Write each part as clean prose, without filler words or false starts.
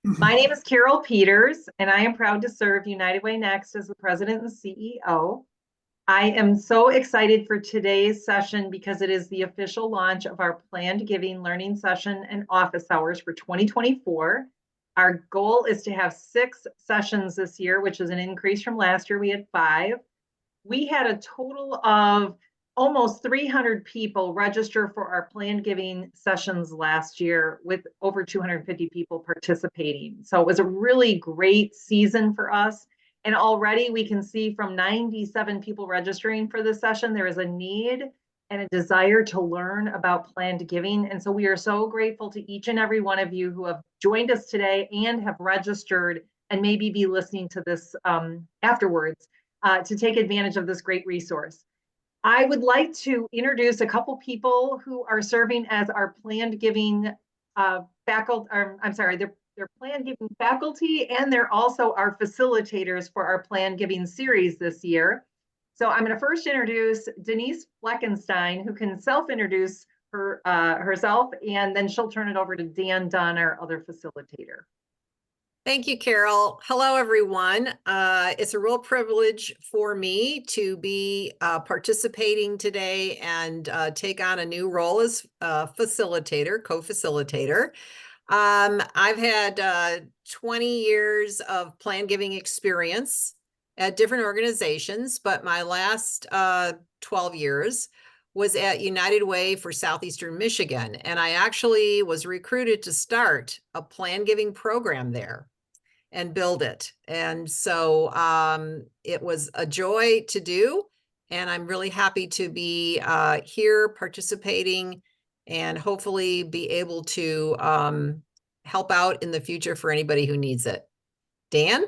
My name is Carol Peters, and I am proud to serve United Way Next as the president and CEO. I am so excited for today's session because it is the official launch of our planned giving learning session and office hours for 2024. Our goal is to have 6 sessions this year, which is an increase from last year. We had 5. We had a total of almost 300 people register for our planned giving sessions last year, with over 250 people participating. So it was a really great season for us. And already we can see from 97 people registering for this session, there is a need and a desire to learn about planned giving. And so we are so grateful to each and every one of you who have joined us today and have registered and maybe be listening to this afterwards to take advantage of this great resource. I would like to introduce a couple people who are serving as our planned giving faculty, they're planned giving faculty, and they're also our facilitators for our planned giving series this year. So I'm going to first introduce Denise Fleckenstein, who can self-introduce herself, and then she'll turn it over to Dunne, our other facilitator. Thank you, Carol. Hello, everyone. It's a real privilege for me to be participating today and take on a new role as facilitator, co-facilitator. I've had 20 years of plan giving experience at different organizations, but my last 12 years was at United Way for Southeastern Michigan. And I actually was recruited to start a plan giving program there and build it. And so it was a joy to do. And I'm really happy to be here participating and hopefully be able to help out in the future for anybody who needs it. Dan?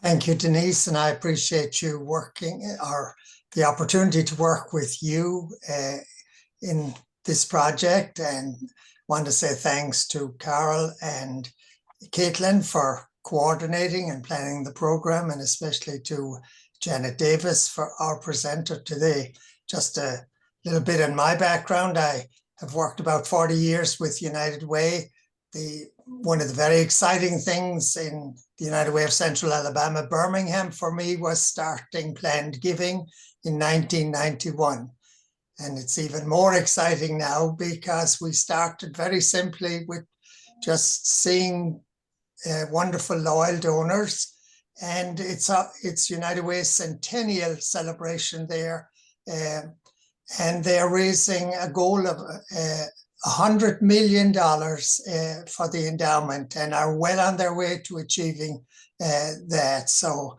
Thank you, Denise. And I appreciate you working, or the opportunity to work with you in this project, and want to say thanks to Carol and Caitlin for coordinating and planning the program, and especially to Janet Davis for our presenter today. Just a little bit in my background. I have worked about 40 years with United Way. One of the very exciting things in the United Way of Central Alabama, Birmingham, for me was starting planned giving in 1991. And it's even more exciting now because we started very simply with just seeing wonderful loyal donors, and it's United Way's centennial celebration there, and they're raising a goal of $100 million for the endowment, and are well on their way to achieving that. So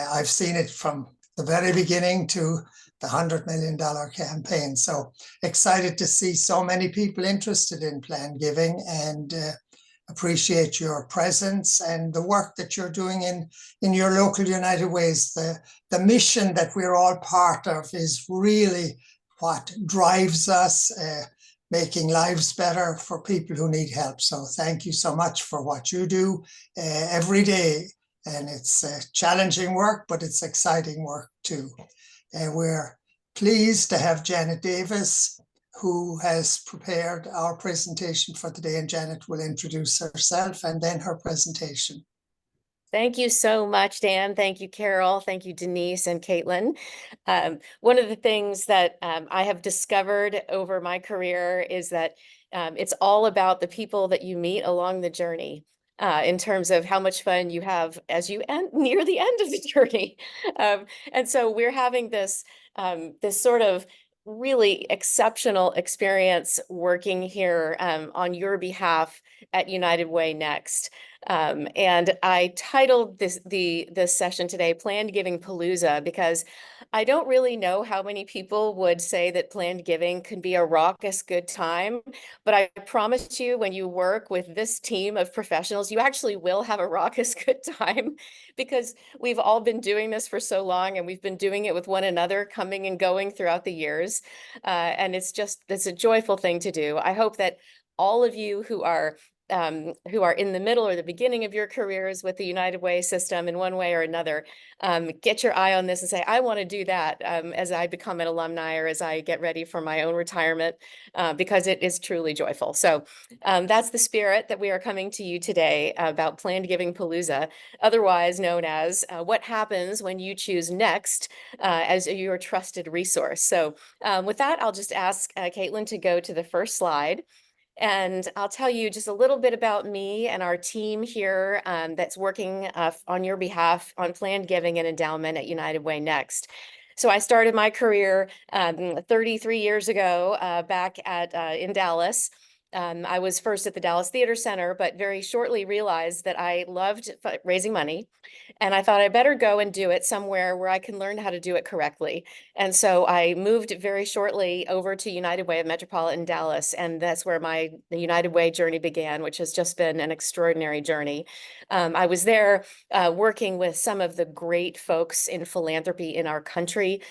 I've seen it from the very beginning to the $100 million campaign. So excited to see so many people interested in planned giving, and appreciate your presence and the work that you're doing in your local United Ways. The mission that we're all part of is really what drives us, making lives better for people who need help. So thank you so much for what you do every day. And it's challenging work, but it's exciting work too. We're pleased to have Janet Davis, who has prepared our presentation for today, and Janet will introduce herself and then her presentation. Thank you so much, Dan. Thank you, Carol. Thank you, Denise and Caitlin. One of the things that I have discovered over my career is that it's all about the people that you meet along the journey, in terms of how much fun you have as you near the end of the journey. And so we're having this sort of really exceptional experience working here on your behalf at United Way Next. And I titled this session today Planned Giving Palooza, because I don't really know how many people would say that planned giving can be a raucous good time, but I promise you, when you work with this team of professionals, you actually will have a raucous good time, because we've all been doing this for so long, and we've been doing it with one another, coming and going throughout the years. And it's a joyful thing to do. I hope that all of you who are who are in the middle or the beginning of your careers with the United Way system in one way or another, get your eye on this and say, I want to do that as I become an alumni or as I get ready for my own retirement, because it is truly joyful. So that's the spirit that we are coming to you today about Planned Giving Palooza, otherwise known as what happens when you choose Next as your trusted resource. So with that, I'll just ask Caitlin to go to the first slide. And I'll tell you just a little bit about me and our team here that's working on your behalf on planned giving and endowment at United Way Next. So I started my career 33 years ago back at in Dallas. I was first at the Dallas Theater Center, but very shortly realized that I loved raising money. And I thought I better go and do it somewhere where I can learn how to do it correctly. And so I moved very shortly over to United Way of Metropolitan Dallas. And that's where the United Way journey began, which has just been an extraordinary journey. I was there working with some of the great folks in philanthropy in our country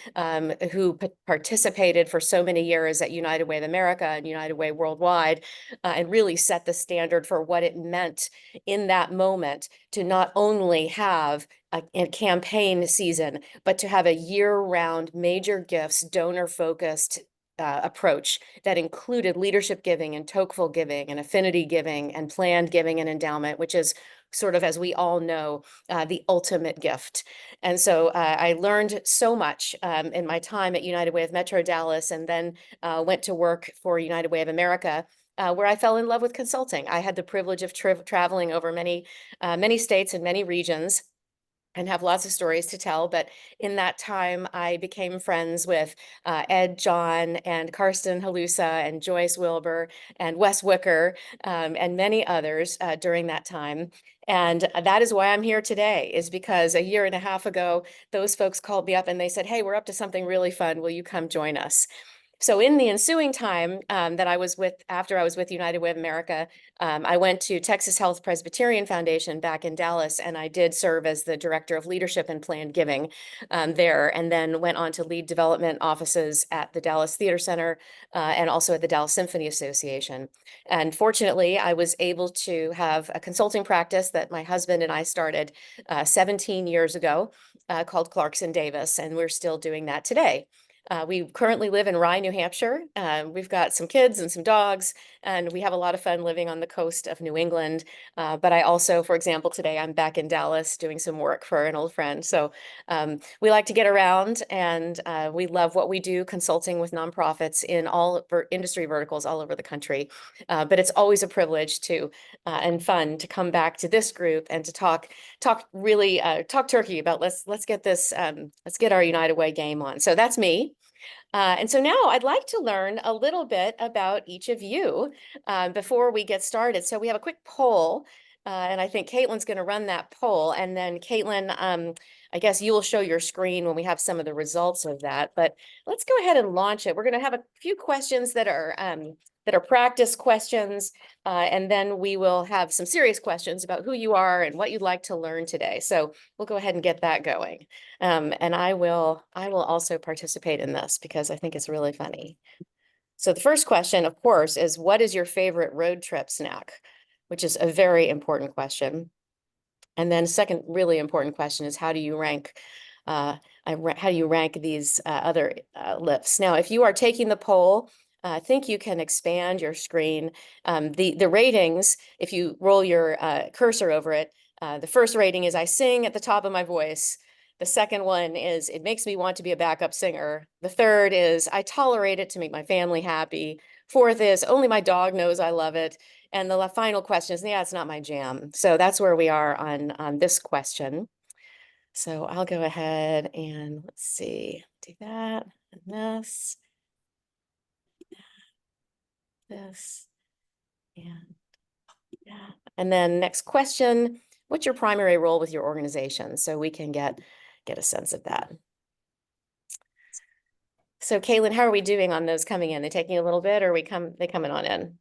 who participated for so many years at United Way of America and United Way Worldwide, and really set the standard for what it meant in that moment to not only have a campaign season, but to have a year-round major gifts, donor-focused approach that included leadership giving and Tocqueville giving and affinity giving and planned giving and endowment, which is sort of, as we all know, the ultimate gift. And so I learned so much in my time at United Way of Metro Dallas, and then went to work for United Way of America, where I fell in love with consulting. I had the privilege of traveling over many states and many regions, and have lots of stories to tell. But in that time, I became friends with Ed, John, and Karsten Halusa, and Joyce Wilbur, and Wes Wicker, and many others during that time. And that is why I'm here today, is because a year and a half ago, those folks called me up and they said, hey, we're up to something really fun. Will you come join us? So in the ensuing time that I was with, after I was with United Way of America, I went to Texas Health Presbyterian Foundation back in Dallas, and I did serve as the Director of Leadership and Planned Giving there, and then went on to lead development offices at the Dallas Theater Center and also at the Dallas Symphony Association. And fortunately, I was able to have a consulting practice that my husband and I started 17 years ago called Clarkson Davis, and we're still doing that today. We currently live in Rye, New Hampshire. We've got some kids and some dogs, and we have a lot of fun living on the coast of New England. But I also, for example, today I'm back in Dallas doing some work for an old friend. So we like to get around, and we love what we do, consulting with nonprofits in all industry verticals all over the country. But it's always a privilege to and fun to come back to this group and to talk turkey about let's get this let's get our United Way game on. So that's me. And so now I'd like to learn a little bit about each of you before we get started. So we have a quick poll, and I think Caitlin's going to run that poll. And then Caitlin, I guess you will show your screen when we have some of the results of that. But let's go ahead and launch it. We're going to have a few questions that are practice questions, and then we will have some serious questions about who you are and what you'd like to learn today. So we'll go ahead and get that going. And I will also participate in this because I think it's really funny. So the first question, of course, is what is your favorite road trip snack? Which is a very important question. And then second really important question is how do you rank these other lifts? Now, if you are taking the poll, I think you can expand your screen. The ratings, if you roll your cursor over it, the first rating is I sing at the top of my voice. The second one is it makes me want to be a backup singer. The third is I tolerate it to make my family happy. Fourth is only my dog knows I love it. And the final question is, yeah, it's not my jam. So that's where we are on this question. So I'll go ahead and let's see, do that and this, and yeah. And then next question, what's your primary role with your organization? So we can get a sense of that. So Caitlin, how are we doing on those coming in? They taking a little bit, or they coming on in?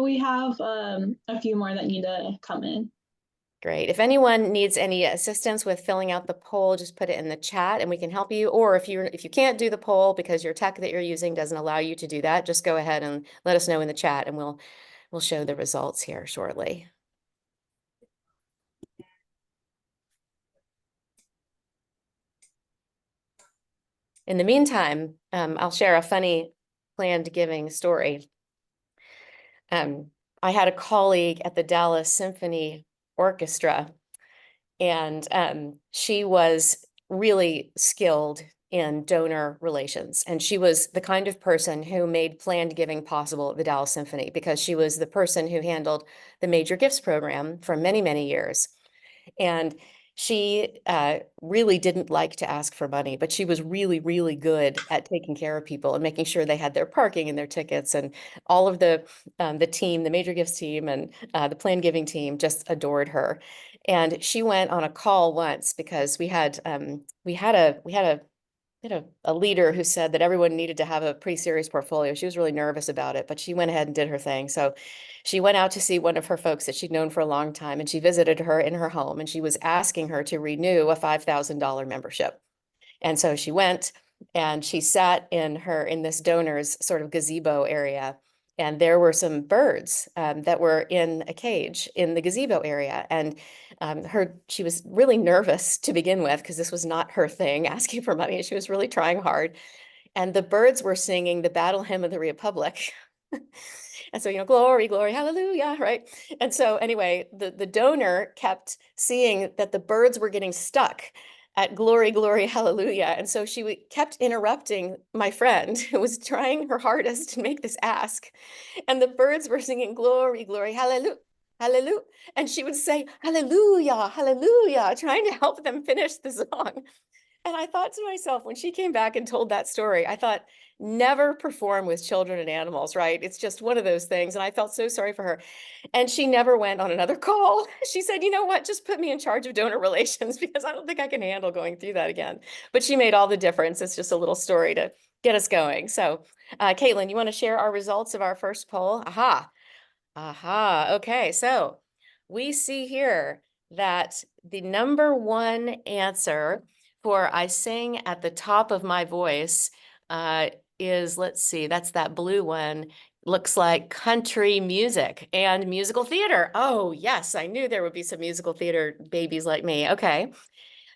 We have a few more that need to come in. Great. If anyone needs any assistance with filling out the poll, just put it in the chat and we can help you. Or if you can't do the poll because your tech that you're using doesn't allow you to do that, just go ahead and let us know in the chat and we'll show the results here shortly. In the meantime, I'll share a funny planned giving story. I had a colleague at the Dallas Symphony Orchestra, and she was really skilled in donor relations. And she was the kind of person who made planned giving possible at the Dallas Symphony because she was the person who handled the major gifts program for many, many years. And she really didn't like to ask for money, but she was really, really good at taking care of people and making sure they had their parking and their tickets, and all of the team, the major gifts team and the planned giving team just adored her. And she went on a call once because we had a leader who said that everyone needed to have a pretty serious portfolio. She was really nervous about it, but she went ahead and did her thing. So she went out to see one of her folks that she'd known for a long time, and she visited her in her home, and she was asking her to renew a $5,000 membership. And so she went and she sat in this donor's sort of gazebo area. And there were some birds that were in a cage in the gazebo area. And she was really nervous to begin with because this was not her thing, asking for money. She was really trying hard. And the birds were singing the Battle Hymn of the Republic. And so, glory, glory, hallelujah, right? And so anyway, the donor kept seeing that the birds were getting stuck at glory, glory, hallelujah. And so she kept interrupting my friend who was trying her hardest to make this ask. And the birds were singing glory, glory, hallelujah, hallelujah. And she would say, hallelujah, hallelujah, trying to help them finish the song. And I thought to myself, when she came back and told that story, I thought, never perform with children and animals, right? It's just one of those things. And I felt so sorry for her. And she never went on another call. She said, you know what, just put me in charge of donor relations because I don't think I can handle going through that again. But she made all the difference. It's just a little story to get us going. So, Caitlin, you want to share our results of our first poll? Aha. Aha. Okay. So we see here that the number one answer for I sing at the top of my voice is, let's see, that's that blue one. Looks like country music and musical theater. Oh, yes, I knew there would be some musical theater babies like me. Okay.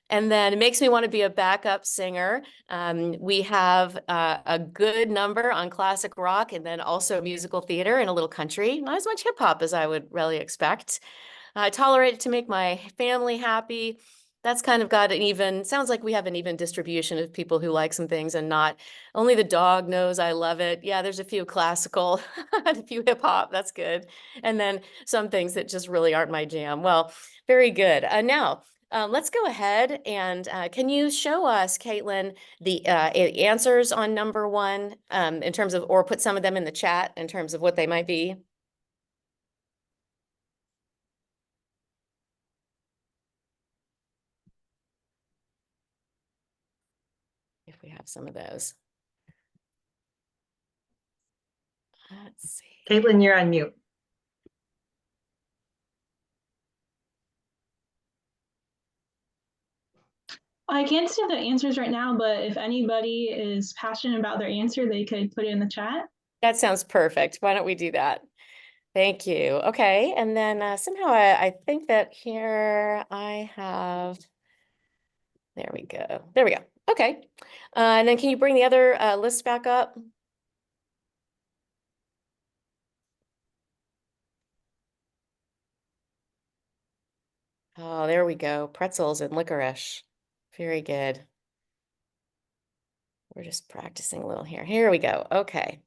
And then it makes me want to be a backup singer. We have a good number on classic rock and then also musical theater and a little country. Not as much hip hop as I would really expect. I tolerate it to make my family happy. That's kind of got an even, sounds like we have an even distribution of people who like some things and not. Only the dog knows I love it. Yeah, there's a few classical, a few hip hop, that's good. And then some things that just really aren't my jam. Well, very good. Now, let's go ahead and can you show us, Caitlin, the answers on number one in terms of, or put some of them in the chat in terms of what they might be? If we have some of those. Let's see. Caitlin, you're on mute. I can't see the answers right now, but if anybody is passionate about their answer, they could put it in the chat. That sounds perfect. Why don't we do that? Thank you. Okay. And then somehow I think that here I have, there we go. There we go. Okay. And then can you bring the other list back up? Oh, there we go. Pretzels and licorice. Very good. We're just practicing a little here. Here we go. Okay.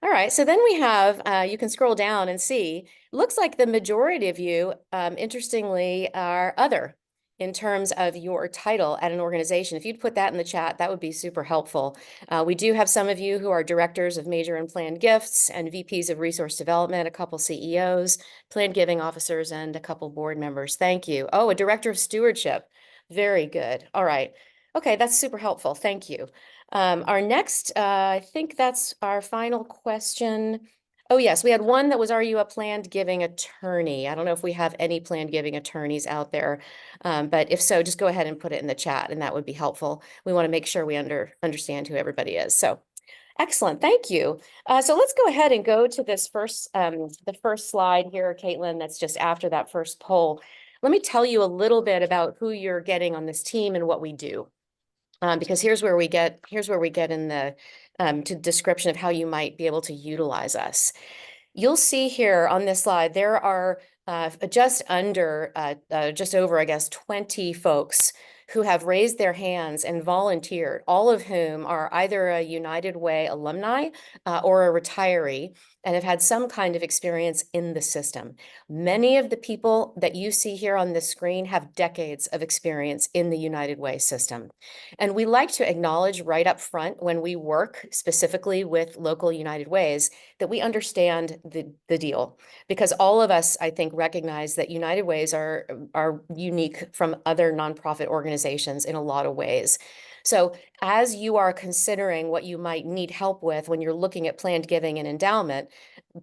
All right. So then we have, you can scroll down and see, looks like the majority of you, interestingly, are other in terms of your title at an organization. If you'd put that in the chat, that would be super helpful. We do have some of you who are directors of major and planned gifts and VPs of resource development, a couple CEOs, planned giving officers, and a couple board members. Thank you. Oh, a director of stewardship. Very good. All right. Okay, that's super helpful. Thank you. Our next, I think that's our final question. Oh, yes, we had one that was, are you a planned giving attorney? I don't know if we have any planned giving attorneys out there. But if so, just go ahead and put it in the chat and that would be helpful. We want to make sure we understand who everybody is. So excellent, thank you. So let's go ahead and go to this the first slide here, Caitlin, that's just after that first poll. Let me tell you a little bit about who you're getting on this team and what we do. Because here's where we get in the to description of how you might be able to utilize us. You'll see here on this slide, there are just over, I guess, 20 folks who have raised their hands and volunteered, all of whom are either a United Way alumni or a retiree and have had some kind of experience in the system. Many of the people that you see here on this screen have decades of experience in the United Way system. And we like to acknowledge right up front when we work specifically with local United Ways that we understand the deal, because all of us, I think, recognize that United Ways are unique from other nonprofit organizations in a lot of ways. So as you are considering what you might need help with when you're looking at planned giving and endowment,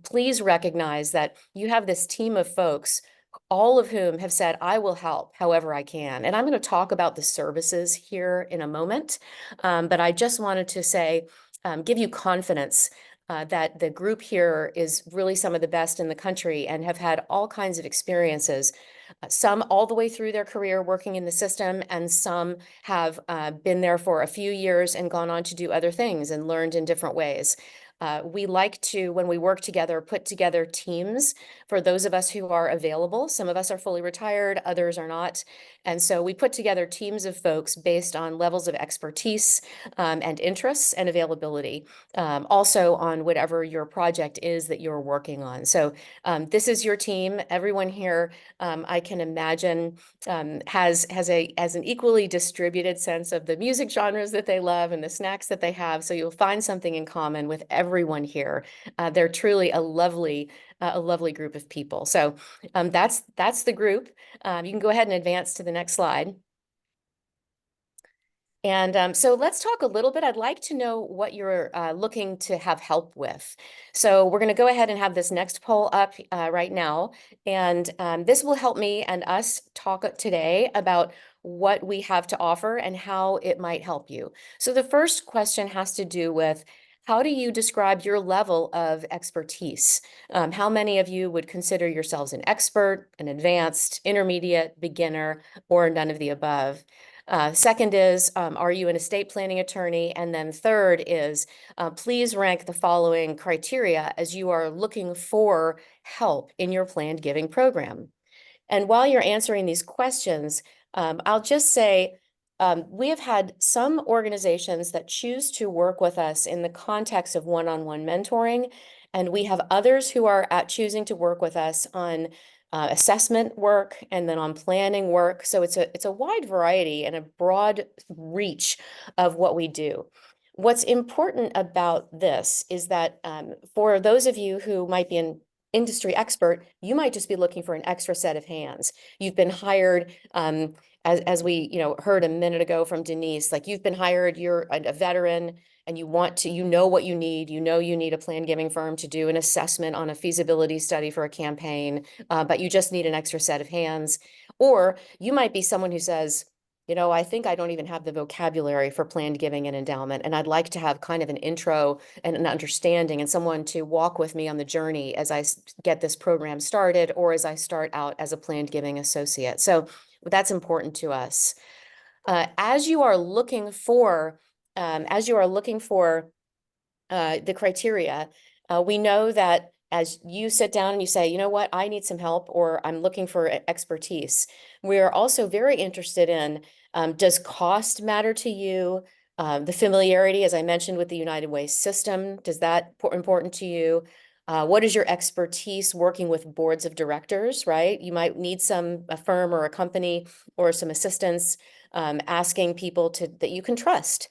please recognize that you have this team of folks, all of whom have said, I will help however I can. And I'm going to talk about the services here in a moment. But I just wanted to say, give you confidence that the group here is really some of the best in the country and have had all kinds of experiences, some all the way through their career working in the system, and some have been there for a few years and gone on to do other things and learned in different ways. We like to, when we work together, put together teams for those of us who are available. Some of us are fully retired, others are not. And so we put together teams of folks based on levels of expertise and interests and availability, also on whatever your project is that you're working on. So this is your team. Everyone here, I can imagine, has an equally distributed sense of the music genres that they love and the snacks that they have. So you'll find something in common with everyone here. They're truly a lovely group of people. So that's the group. You can go ahead and advance to the next slide. And so let's talk a little bit. I'd like to know what you're looking to have help with. So we're going to go ahead and have this next poll up right now. And this will help me and us talk today about what we have to offer and how it might help you. So the first question has to do with, how do you describe your level of expertise? How many of you would consider yourselves an expert, an advanced, intermediate, beginner, or none of the above? Second is, are you an estate planning attorney? And then third is, please rank the following criteria as you are looking for help in your planned giving program. And while you're answering these questions, I'll just say, we have had some organizations that choose to work with us in the context of one-on-one mentoring, and we have others who are choosing to work with us on assessment work and then on planning work. So it's a wide variety and a broad reach of what we do. What's important about this is that for those of you who might be an industry expert, you might just be looking for an extra set of hands. You've been hired, as we heard a minute ago from Denise, like you've been hired, you're a veteran, and you want to, what you need. You need a planned giving firm to do an assessment on a feasibility study for a campaign, but you just need an extra set of hands. Or you might be someone who says, I think I don't even have the vocabulary for planned giving and endowment, and I'd like to have kind of an intro and an understanding and someone to walk with me on the journey as I get this program started or as I start out as a planned giving associate. So that's important to us. As you are looking for the criteria, we know that as you sit down and you say, you know what, I need some help, or I'm looking for expertise, we are also very interested in, does cost matter to you? The familiarity, as I mentioned, with the United Way system, does that important to you? What is your expertise working with boards of directors, right? You might need a firm or a company or some assistance, asking people that you can trust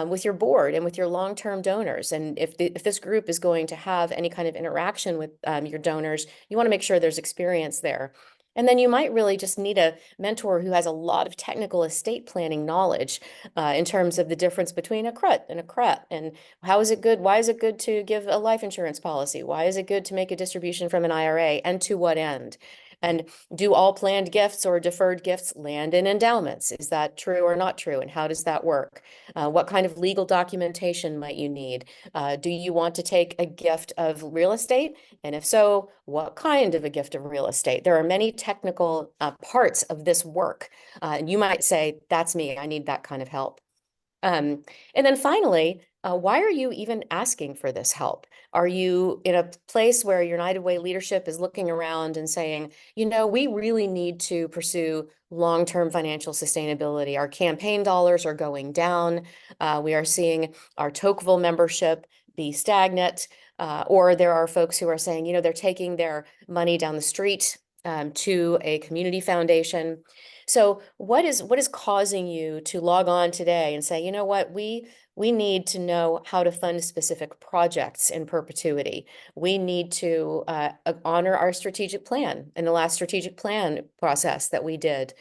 with your board and with your long-term donors. And if this group is going to have any kind of interaction with your donors, you want to make sure there's experience there. And then you might really just need a mentor who has a lot of technical estate planning knowledge in terms of the difference between a CRUT and a CRET. And how is it good? Why is it good to give a life insurance policy? Why is it good to make a distribution from an IRA? And to what end? And do all planned gifts or deferred gifts land in endowments? Is that true or not true? And how does that work? What kind of legal documentation might you need? Do you want to take a gift of real estate? And if so, what kind of a gift of real estate? There are many technical parts of this work. And you might say, that's me, I need that kind of help. And then finally, why are you even asking for this help? Are you in a place where United Way leadership is looking around and saying, you know, we really need to pursue long-term financial sustainability. Our campaign dollars are going down. We are seeing our Tocqueville membership be stagnant. Or there are folks who are saying, you know, they're taking their money down the street to a community foundation. So what is causing you to log on today and say, you know what, we need to know how to fund specific projects in perpetuity. We need to honor our strategic plan. In the last strategic plan process that we did,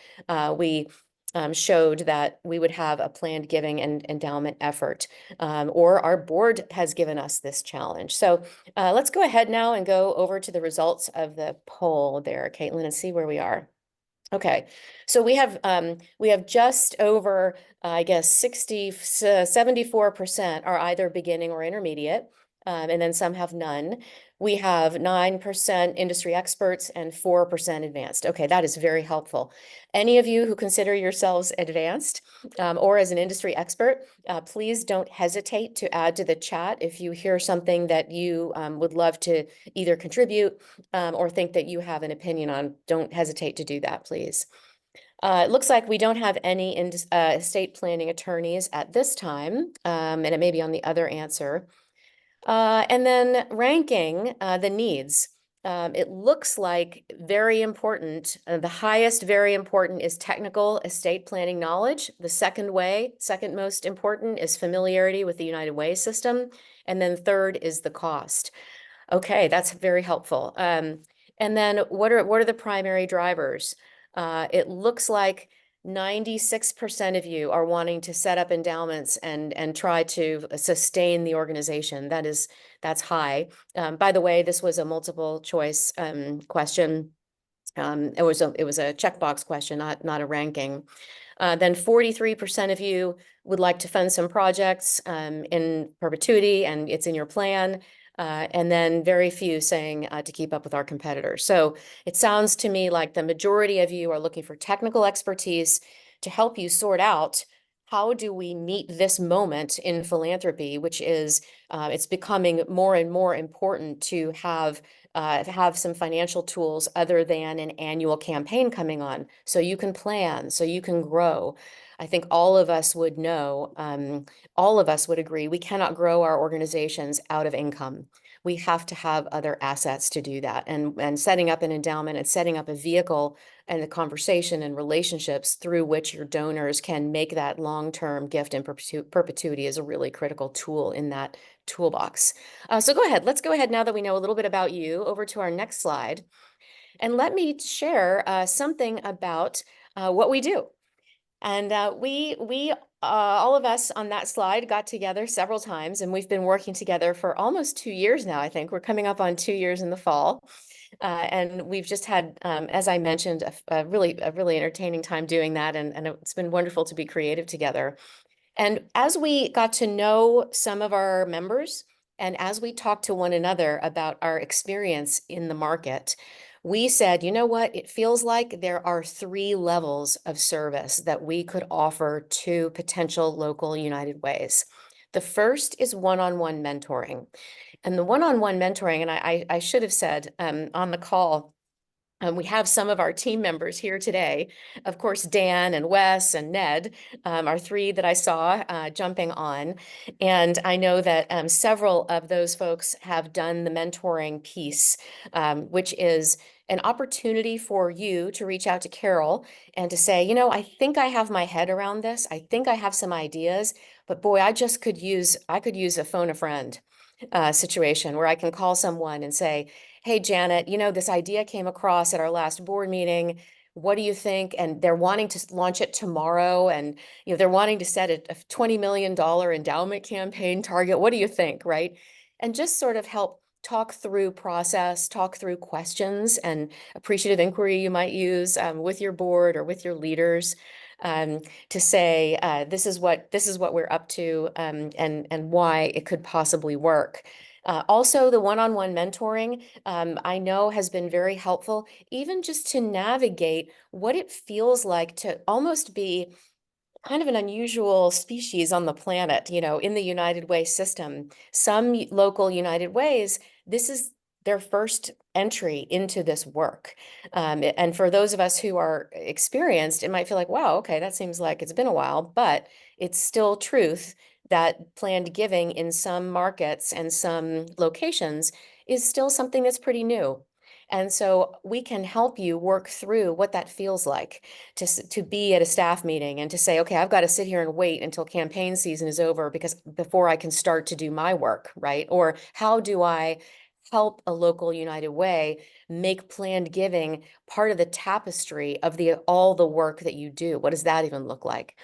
we showed that we would have a planned giving and endowment effort, or our board has given us this challenge. So let's go ahead now and go over to the results of the poll there, Caitlin, and see where we are. Okay, so we have just over, I guess, 74% are either beginning or intermediate, and then some have none. We have 9% industry experts and 4% advanced. Okay, that is very helpful. Any of you who consider yourselves advanced or as an industry expert, please don't hesitate to add to the chat if you hear something that you would love to either contribute or think that you have an opinion on. Don't hesitate to do that, please. It looks like we don't have any estate planning attorneys at this time, and it may be on the other answer. And then ranking the needs. It looks like very important. The highest very important is technical estate planning knowledge. The second most important is familiarity with the United Way system. And then third is the cost. Okay, that's very helpful. And then what are the primary drivers? It looks like 96% of you are wanting to set up endowments and try to sustain the organization. That's high. By the way, this was a multiple choice question. It was a checkbox question, not a ranking. Then 43% of you would like to fund some projects in perpetuity, and it's in your plan. And then very few saying to keep up with our competitors. So it sounds to me like the majority of you are looking for technical expertise to help you sort out how do we meet this moment in philanthropy, which is it's becoming more and more important to have some financial tools other than an annual campaign coming on, so you can plan, so you can grow. I think all of us would know, all of us would agree, we cannot grow our organizations out of income. We have to have other assets to do that. And setting up an endowment and setting up a vehicle and the conversation and relationships through which your donors can make that long-term gift in perpetuity is a really critical tool in that toolbox. So go ahead. Let's go ahead now that we know a little bit about you over to our next slide. And let me share something about what we do. And we all of us on that slide got together several times, and we've been working together for almost 2 years now. I think we're coming up on 2 years in the fall. And we've just had, as I mentioned, a really entertaining time doing that. And it's been wonderful to be creative together. And as we got to know some of our members, and as we talked to one another about our experience in the market, we said, you know what, it feels like there are 3 levels of service that we could offer to potential local United Ways. The first is one-on-one mentoring. And the one-on-one mentoring, and I should have said on the call, we have some of our team members here today. Of course, Dan and Wes and Ned are 3 that I saw jumping on. And I know that several of those folks have done the mentoring piece, which is an opportunity for you to reach out to Carol and to say, you know, I think I have my head around this. I think I have some ideas, but boy, I could use a phone a friend situation where I can call someone and say, hey, Janet, this idea came across at our last board meeting. What do you think? And they're wanting to launch it tomorrow. And, they're wanting to set a $20 million endowment campaign target. What do you think? Right. And just sort of help talk through process, talk through questions and appreciative inquiry you might use with your board or with your leaders to say, this is what we're up to and why it could possibly work. Also, the one-on-one mentoring, I know has been very helpful, even just to navigate what it feels like to almost be kind of an unusual species on the planet, in the United Way system. Some local United Ways, this is their first entry into this work. And for those of us who are experienced, it might feel like, wow, okay, that seems like it's been a while, but it's still truth that planned giving in some markets and some locations is still something that's pretty new. And so we can help you work through what that feels like to be at a staff meeting and to say, okay, I've got to sit here and wait until campaign season is over before I can start to do my work, right? Or how do I help a local United Way make planned giving part of the tapestry of all the work that you do? What does that even look like?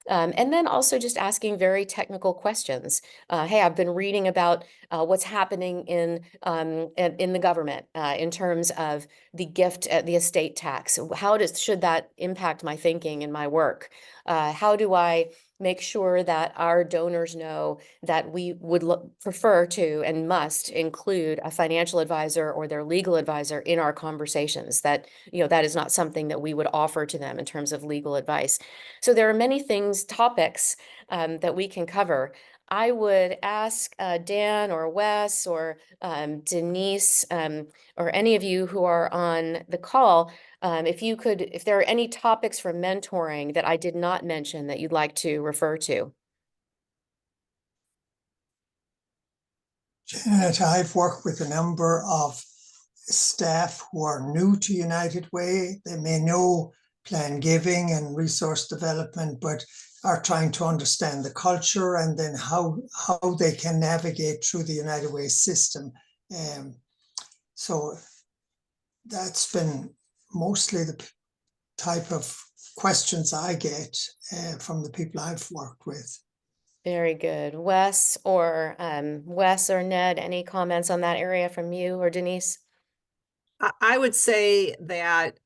And then also just asking very technical questions. Hey, I've been reading about what's happening in the government in terms of the the estate tax. Should that impact my thinking and my work? How do I make sure that our donors know that we would prefer to and must include a financial advisor or their legal advisor in our conversations, that that is not something that we would offer to them in terms of legal advice. So there are many topics that we can cover. I would ask Dan or Wes or Denise or any of you who are on the call, if there are any topics from mentoring that I did not mention that you'd like to refer to. Janet, I've worked with a number of staff who are new to United Way. They may know plan giving and resource development, but are trying to understand the culture and then how they can navigate through the United Way system. So that's been mostly the type of questions I get from the people I've worked with. Very good. Wes or Ned, any comments on that area from you or Denise? I would say that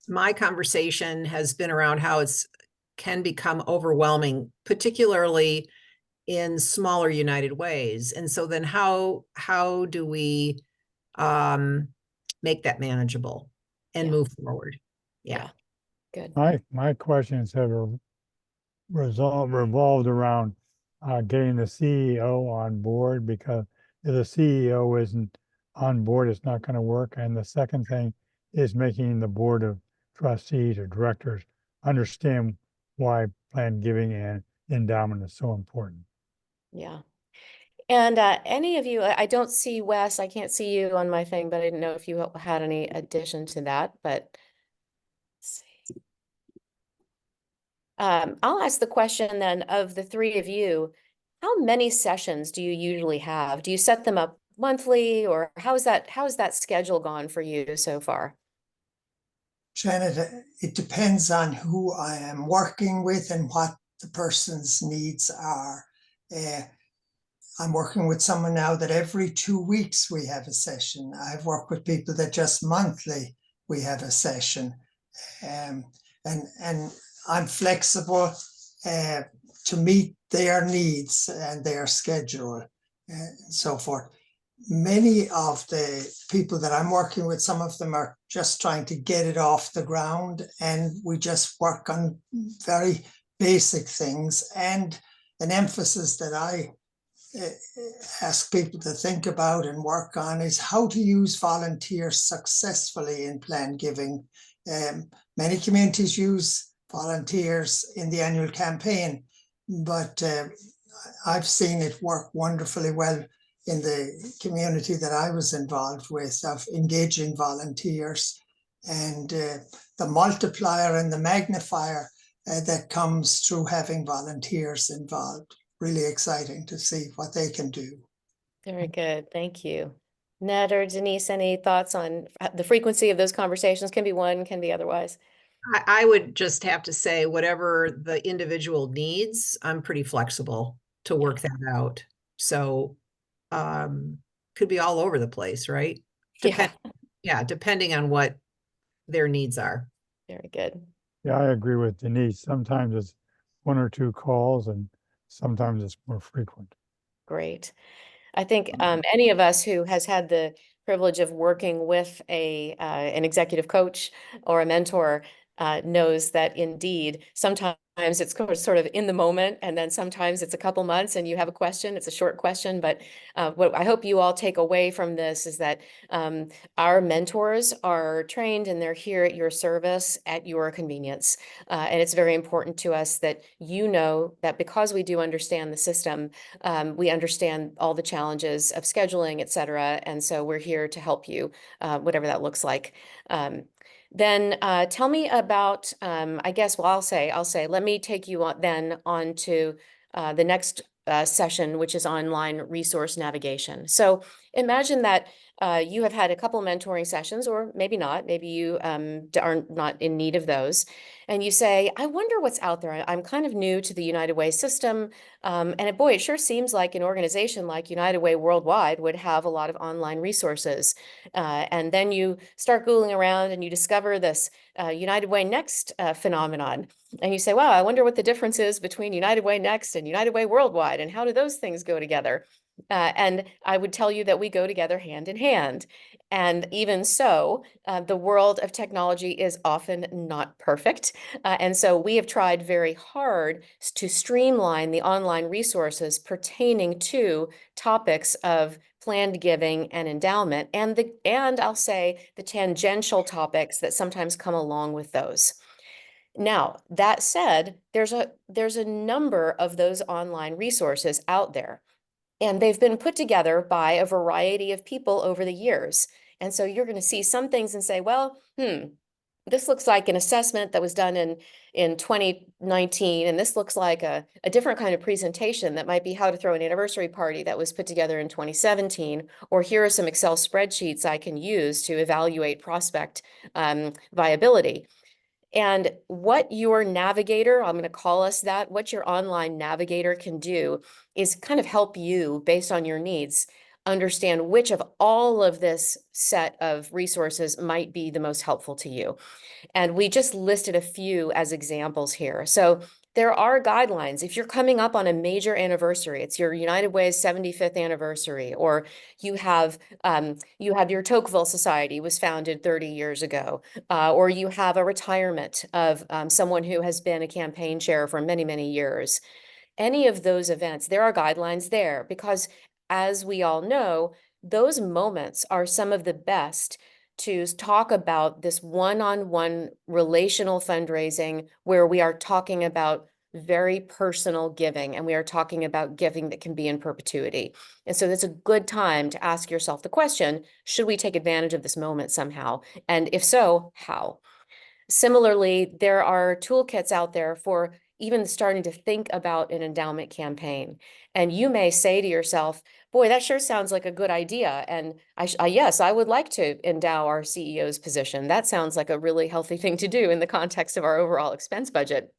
my conversation has been around how it can become overwhelming, particularly in smaller United Ways. And so then how do we make that manageable and move forward? Yeah. Good. My questions have revolved around getting the CEO on board, because if the CEO isn't on board, it's not going to work. And the second thing is making the board of trustees or directors understand why planned giving and endowment is so important. Yeah. And any of you, I don't see Wes, I can't see you on my thing, but I didn't know if you had any addition to that, but let's see. I'll ask the question then, of the three of you, how many sessions do you usually have? Do you set them up monthly, or how is that schedule gone for you so far? Janet, it depends on who I am working with and what the person's needs are. I'm working with someone now that every 2 weeks we have a session. I've worked with people that just monthly we have a session. And I'm flexible to meet their needs and their schedule and so forth. Many of the people that I'm working with, some of them are just trying to get it off the ground, and we just work on very basic things. And an emphasis that I ask people to think about and work on is how to use volunteers successfully in planned giving. Many communities use volunteers in the annual campaign, but I've seen it work wonderfully well in the community that I was involved with, of engaging volunteers, and the multiplier and the magnifier that comes through having volunteers involved. Really exciting to see what they can do. Very good. Thank you. Ned or Denise, any thoughts on the frequency of those conversations? Can be one, can be otherwise. I would just have to say, whatever the individual needs, I'm pretty flexible to work that out. So, could be all over the place, right? Yeah, Depending on what their needs are. very good. Yeah, I agree with Denise. Sometimes it's one or two calls and sometimes it's more frequent. Great. I think any of us who has had the privilege of working with an executive coach or a mentor knows that indeed sometimes it's sort of in the moment, and then sometimes it's a couple months and you have a question. It's a short question, but what I hope you all take away from this is that our mentors are trained and they're here at your service at your convenience. And it's very important to us that you know that because we do understand the system, we understand all the challenges of scheduling, et cetera. And so we're here to help you, whatever that looks like. Then tell me about, I guess, well, I'll say, let me take you on to the next session, which is online resource navigation. So imagine that you have had a couple mentoring sessions, or maybe not, maybe you are not in need of those. And you say, I wonder what's out there. I'm kind of new to the United Way system. Boy, it sure seems like an organization like United Way Worldwide would have a lot of online resources. And then you start Googling around and you discover this United Way Next phenomenon. And you say, wow, I wonder what the difference is between United Way Next and United Way Worldwide, and how do those things go together? And I would tell you that we go together hand in hand. And even so, the world of technology is often not perfect. And so we have tried very hard to streamline the online resources pertaining to topics of planned giving and endowment, and I'll say the tangential topics that sometimes come along with those. Now, that said, there's a number of those online resources out there, and they've been put together by a variety of people over the years. And so you're going to see some things and say, well, this looks like an assessment that was done in 2019, and this looks like a different kind of presentation that might be how to throw an anniversary party that was put together in 2017, or here are some Excel spreadsheets I can use to evaluate prospect viability. And what your navigator, I'm going to call us that, what your online navigator can do is kind of help you based on your needs understand which of all of this set of resources might be the most helpful to you. And we just listed a few as examples here. So there are guidelines. If you're coming up on a major anniversary, it's your United Way's 75th anniversary, or you have your Tocqueville Society was founded 30 years ago, or you have a retirement of someone who has been a campaign chair for many, many years. Any of those events, there are guidelines there because, as we all know, those moments are some of the best to talk about this one-on-one relational fundraising where we are talking about very personal giving, and we are talking about giving that can be in perpetuity. And so it's a good time to ask yourself the question, should we take advantage of this moment somehow? And if so, how? Similarly, there are toolkits out there for even starting to think about an endowment campaign. And you may say to yourself, boy, that sure sounds like a good idea. And yes, I would like to endow our CEO's position. That sounds like a really healthy thing to do in the context of our overall expense budget.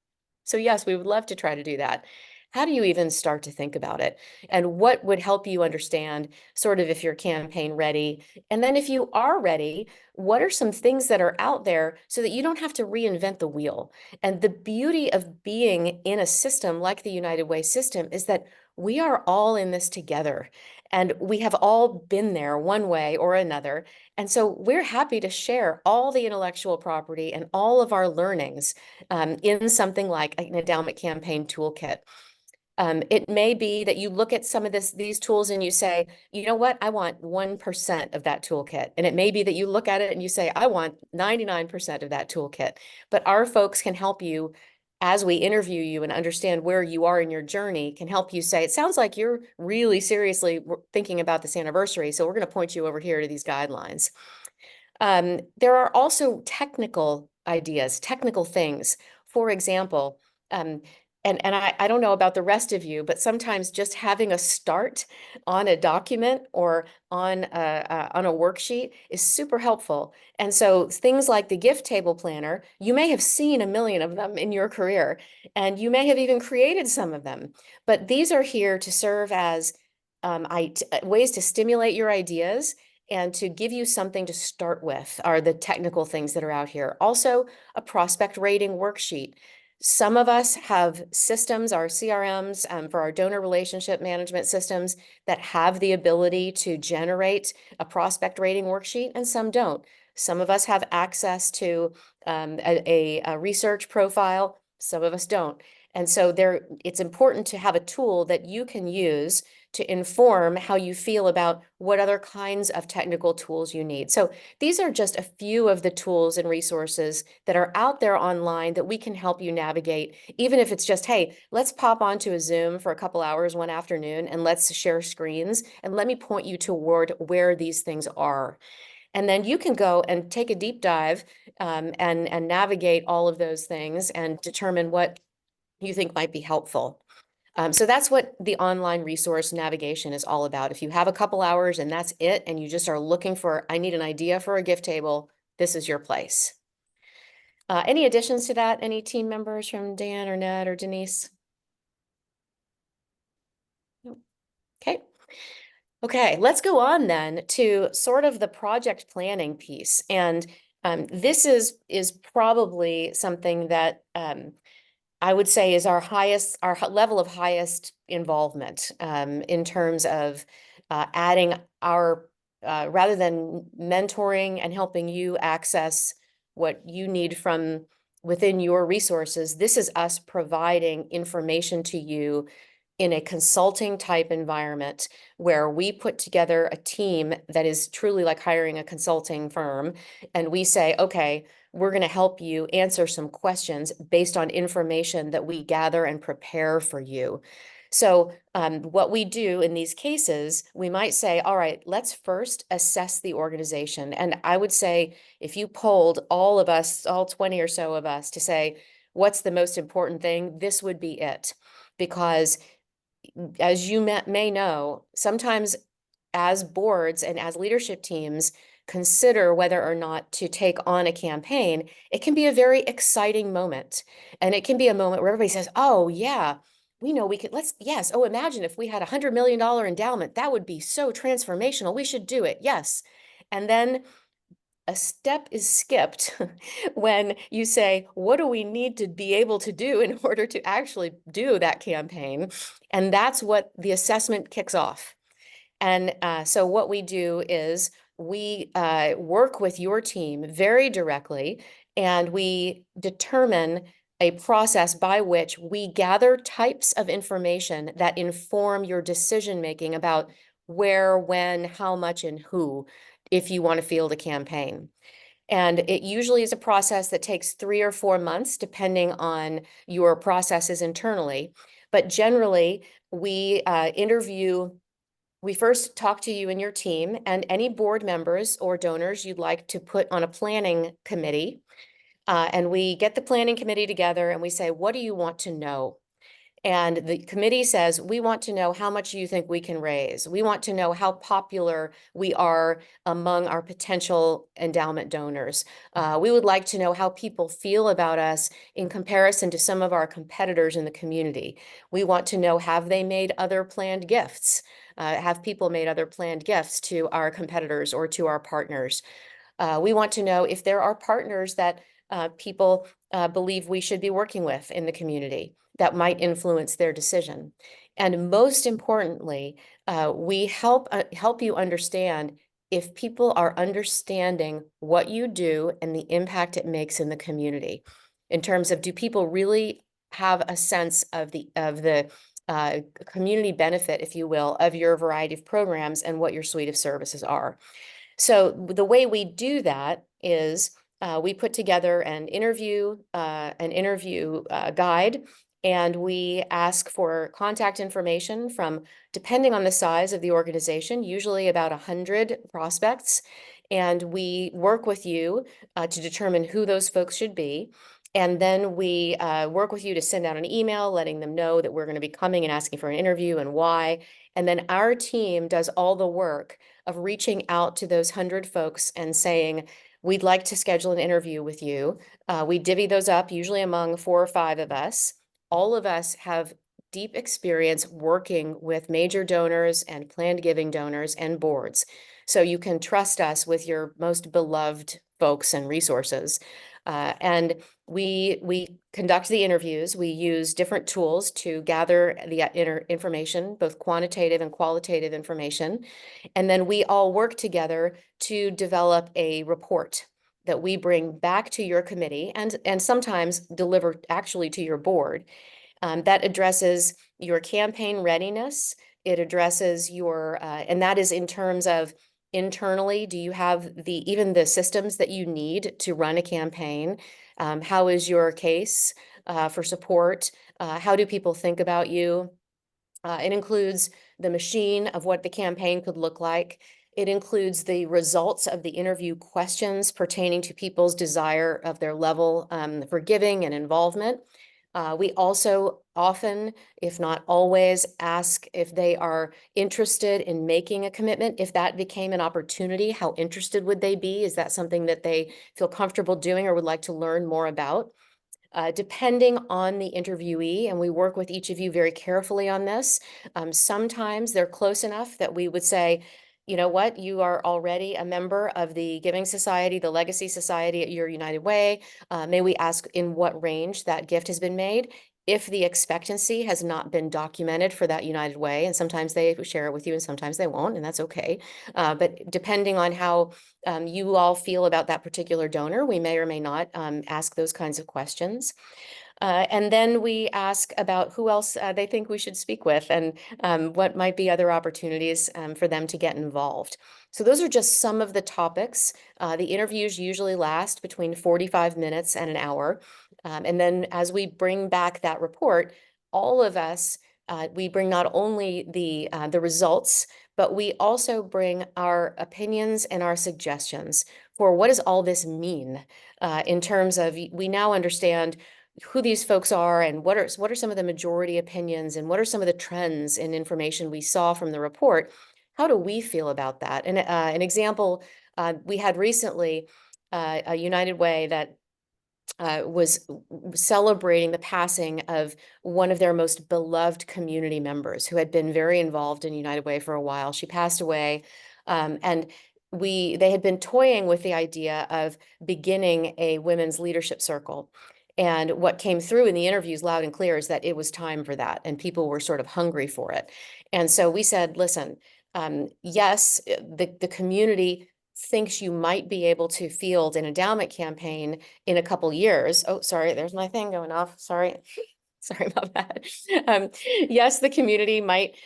So yes, we would love to try to do that. How do you even start to think about it? And what would help you understand sort of if you're campaign ready? And then if you are ready, what are some things that are out there so that you don't have to reinvent the wheel? And the beauty of being in a system like the United Way system is that we are all in this together, and we have all been there one way or another. And so we're happy to share all the intellectual property and all of our learnings in something like an endowment campaign toolkit. It may be that you look at some of these tools and you say, you know what, I want 1% of that toolkit. And it may be that you look at it and you say, I want 99% of that toolkit. But our folks can help you as we interview you and understand where you are in your journey, can help you say, it sounds like you're really seriously thinking about this anniversary. So we're going to point you over here to these guidelines. There are also technical ideas, technical things. For example, and I don't know about the rest of you, but sometimes just having a start on a document or on a worksheet is super helpful. And so things like the gift table planner, you may have seen a million of them in your career, and you may have even created some of them. But these are here to serve as ways to stimulate your ideas and to give you something to start with are the technical things that are out here. Also, a prospect rating worksheet. Some of us have systems, our CRMs, for our donor relationship management systems that have the ability to generate a prospect rating worksheet, and some don't. Some of us have access to a research profile, some of us don't. And so it's important to have a tool that you can use to inform how you feel about what other kinds of technical tools you need. So these are just a few of the tools and resources that are out there online that we can help you navigate, even if it's just, hey, let's pop onto a Zoom for a couple hours one afternoon and let's share screens and let me point you toward where these things are. And then you can go and take a deep dive and navigate all of those things and determine what you think might be helpful. So that's what the online resource navigation is all about. If you have a couple hours and that's it, and you just are looking for, I need an idea for a gift table, this is your place. Any additions to that? Any team members from Dan or Ned or Denise? Okay. Okay, let's go on then to sort of the project planning piece. And this is probably something that I would say is our level of highest involvement in terms of adding our, rather than mentoring and helping you access what you need from within your resources, this is us providing information to you in a consulting type environment where we put together a team that is truly like hiring a consulting firm. And we say, okay, we're going to help you answer some questions based on information that we gather and prepare for you. So what we do in these cases, we might say, all right, let's first assess the organization. And I would say if you polled all of us, all 20 or so of us to say, what's the most important thing? This would be it. Because as you may know, sometimes as boards and as leadership teams consider whether or not to take on a campaign, it can be a very exciting moment. And it can be a moment where everybody says, oh yeah, we know we could, yes. Oh, imagine if we had $100 million endowment, that would be so transformational. We should do it. Yes. And then a step is skipped when you say, what do we need to be able to do in order to actually do that campaign? And that's what the assessment kicks off. And so what we do is we work with your team very directly, and we determine a process by which we gather types of information that inform your decision-making about where, when, how much, and who, if you want to field a campaign. And it usually is a process that takes 3 or 4 months, depending on your processes internally. But generally, we we first talk to you and your team and any board members or donors you'd like to put on a planning committee. And we get the planning committee together and we say, what do you want to know? And the committee says, we want to know how much you think we can raise. We want to know how popular we are among our potential endowment donors. We would like to know how people feel about us in comparison to some of our competitors in the community. We want to know, have they made other planned gifts? Have people made other planned gifts to our competitors or to our partners? We want to know if there are partners that people believe we should be working with in the community that might influence their decision. And most importantly, we help you understand if people are understanding what you do and the impact it makes in the community, in terms of, do people really have a sense of the community benefit, if you will, of your variety of programs and what your suite of services are. So the way we do that is we put together an interview guide, and we ask for contact information from, depending on the size of the organization, usually about 100 prospects. And we work with you to determine who those folks should be. And then we work with you to send out an email letting them know that we're going to be coming and asking for an interview and why. And then our team does all the work of reaching out to those 100 folks and saying, we'd like to schedule an interview with you. We divvy those up usually among 4 or 5 of us. All of us have deep experience working with major donors and planned giving donors and boards. So you can trust us with your most beloved folks and resources. And we conduct the interviews. We use different tools to gather the information, both quantitative and qualitative information. And then we all work together to develop a report that we bring back to your committee and sometimes deliver actually to your board that addresses your campaign readiness. It addresses your, and that is in terms of internally, do you have even the systems that you need to run a campaign? How is your case for support? How do people think about you? It includes the machine of what the campaign could look like. It includes the results of the interview questions pertaining to people's desire of their level for giving and involvement. We also often, if not always, ask if they are interested in making a commitment. If that became an opportunity, how interested would they be? Is that something that they feel comfortable doing or would like to learn more about? Depending on the interviewee, and we work with each of you very carefully on this. Sometimes they're close enough that we would say, you know what, you are already a member of the Giving Society, the Legacy Society at your United Way. May we ask in what range that gift has been made? If the expectancy has not been documented for that United Way, and sometimes they share it with you and sometimes they won't, and that's okay. But depending on how you all feel about that particular donor, we may or may not ask those kinds of questions. And then we ask about who else they think we should speak with and what might be other opportunities for them to get involved. So those are just some of the topics. The interviews usually last between 45 minutes and an hour. And then as we bring back that report, all of us, we bring not only the results, but we also bring our opinions and our suggestions for what does all this mean in terms of, we now understand who these folks are and what are some of the majority opinions and what are some of the trends in information we saw from the report. How do we feel about that? And an example we had recently, a United Way that was celebrating the passing of one of their most beloved community members who had been very involved in United Way for a while. She passed away, and they had been toying with the idea of beginning a women's leadership circle. And what came through in the interviews loud and clear is that it was time for that, and people were sort of hungry for it. And so we said, listen, yes, the community thinks you might be able to field an endowment campaign in a couple years. Oh, sorry, there's my thing going off. Sorry. Sorry about that. Yes, the community might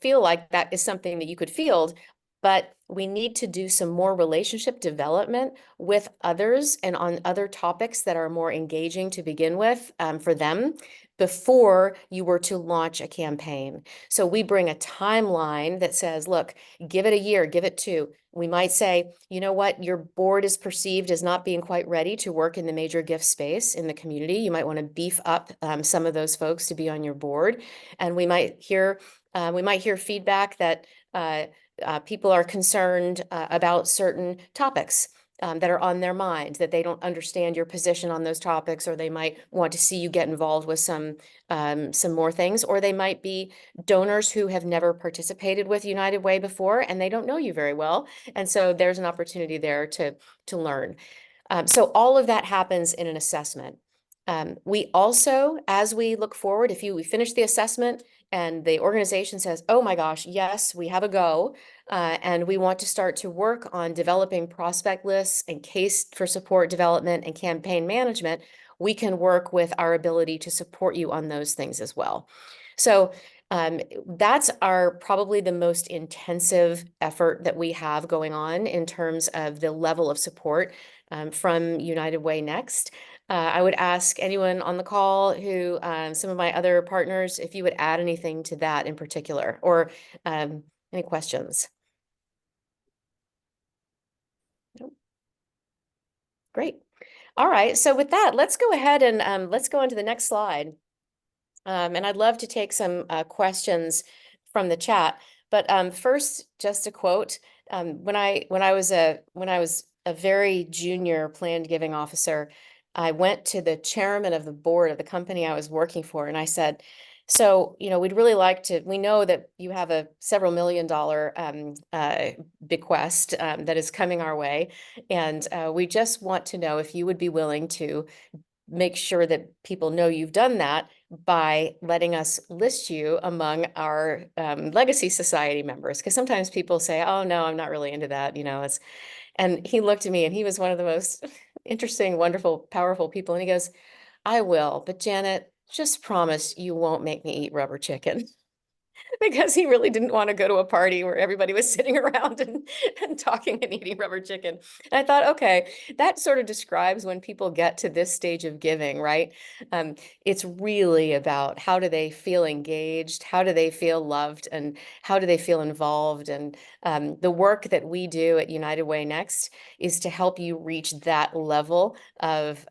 feel like that is something that you could field, but we need to do some more relationship development with others and on other topics that are more engaging to begin with for them before you were to launch a campaign. So we bring a timeline that says, look, give it a year, give it 2. We might say, you know what, your board is perceived as not being quite ready to work in the major gift space in the community. You might want to beef up some of those folks to be on your board. And we might hear feedback that people are concerned about certain topics that are on their mind, that they don't understand your position on those topics, or they might want to see you get involved with some more things, or they might be donors who have never participated with United Way before and they don't know you very well. And so there's an opportunity there to learn. So all of that happens in an assessment. We also, as we look forward, if we finish the assessment and the organization says, oh my gosh, yes, we have a go, and we want to start to work on developing prospect lists and case for support development and campaign management, we can work with our ability to support you on those things as well. So that's probably the most intensive effort that we have going on in terms of the level of support from United Way Next. I would ask anyone on the call who, some of my other partners, if you would add anything to that in particular, or any questions? Nope. Great. All right. So with that, let's go ahead and let's go on to the next slide. And I'd love to take some questions from the chat. But first, just a quote. When I was a very junior planned giving officer, I went to the chairman of the board of the company I was working for, and I said, "So, we'd really like to. We know that you have a several $1 million bequest that is coming our way, and we just want to know if you would be willing to make sure that people know you've done that by letting us list you among our legacy society members." Because sometimes people say, "Oh no, I'm not really into that." And he looked at me, and he was one of the most interesting, wonderful, powerful people. And he goes, "I will, but Janet, just promise you won't make me eat rubber chicken." Because he really didn't want to go to a party where everybody was sitting around and talking and eating rubber chicken. And I thought, okay, that sort of describes when people get to this stage of giving, right? It's really about how do they feel engaged, how do they feel loved, and how do they feel involved. And the work that we do at United Way Next is to help you reach that level of